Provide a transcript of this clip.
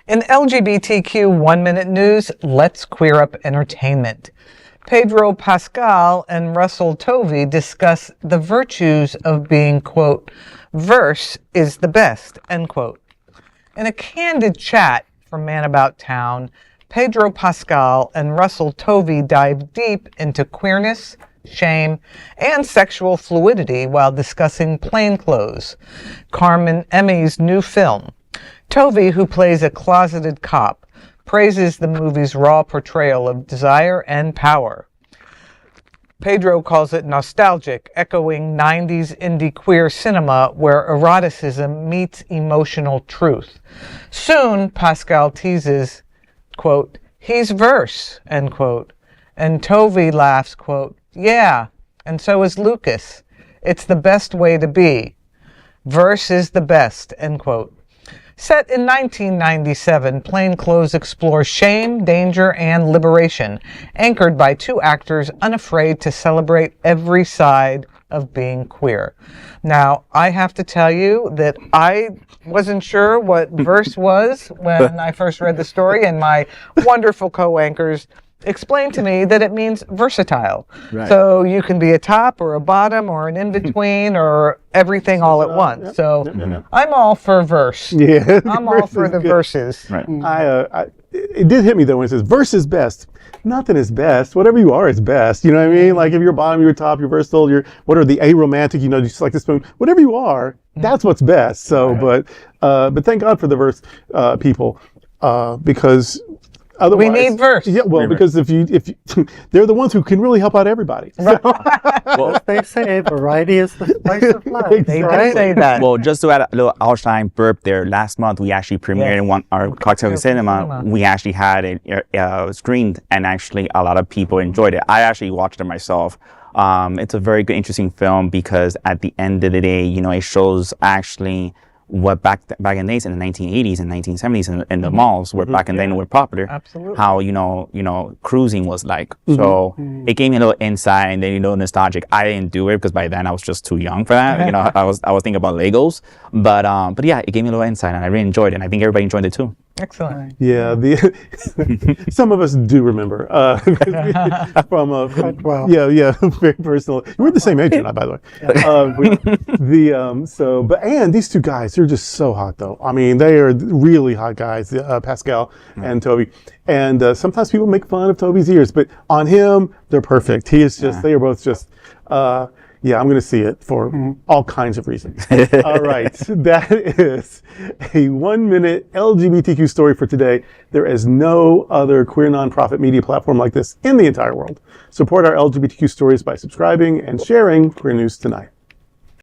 In LGBTQ 1-minute news, let's queer up entertainment. Pedro Pascal and Russell Tovey discuss the virtues of being, quote, verse is the best, end quote. In a candid chat from Man About Town, Pedro Pascal and Russell Tovey dive deep into queerness, shame, and sexual fluidity while discussing Plainclothes, Carmen Emmi's new film. Tovey, who plays a closeted cop, praises the movie's raw portrayal of desire and power. Pedro calls it nostalgic, echoing 90s indie queer cinema where eroticism meets emotional truth. Soon, Pascal teases, quote, he's verse, end quote. And Tovey laughs, quote, yeah, and so is Lucas. It's the best way to be. Verse is the best, end quote. Set in 1997, Plainclothes explores shame, danger, and liberation, anchored by two actors unafraid to celebrate every side of being queer. Now, I have to tell you that I wasn't sure what verse was when I first read the story, and my wonderful co-anchors explained to me that it means versatile. Right. So you can be a top or a bottom or an in-between or everything all at once. So I'm all for verse. Yeah, I'm all for the verses. Right. It did hit me though when it says verse is best. Nothing is best. Whatever you are is best. You know what I mean? Like if you're bottom, you're top, you're versatile, you're whatever, the aromantic, you know, just like the spoon. Whatever you are, that's what's best. So, but thank God for the verse people because. Otherwise, we need verse. Yeah, well, because if you, they're the ones who can really help out everybody. So. Well, they say variety is the spice of life. They do say that. Well, just to add a little outshine burp there, last month we actually premiered in our cocktail cinema. We actually had it screened, and actually a lot of people enjoyed it. I actually watched it myself. It's a very good, interesting film because at the end of the day, you know, it shows actually what back in the days in the 1980s and 1970s in the malls were back in then were popular. Absolutely. How you know cruising was like. So it gave me a little insight and then a little nostalgic. I didn't do it because by then I was just too young for that. You know, I was thinking about Legos, but yeah, it gave me a little insight and I really enjoyed it. And I think everybody enjoyed it too. Excellent. Yeah, some of us do remember from very personal. We're the same age, by the way. And these two guys, they're just so hot, though. I mean, they are really hot guys, Pascal and Tovey. And sometimes people make fun of Tovey's ears, but on him, they're perfect. He is just. They are both just. Yeah, I'm going to see it for all kinds of reasons. All right, that is a 1-minute LGBTQ story for today. There is no other queer nonprofit media platform like this in the entire world. Support our LGBTQ stories by subscribing and sharing Queer News Tonight.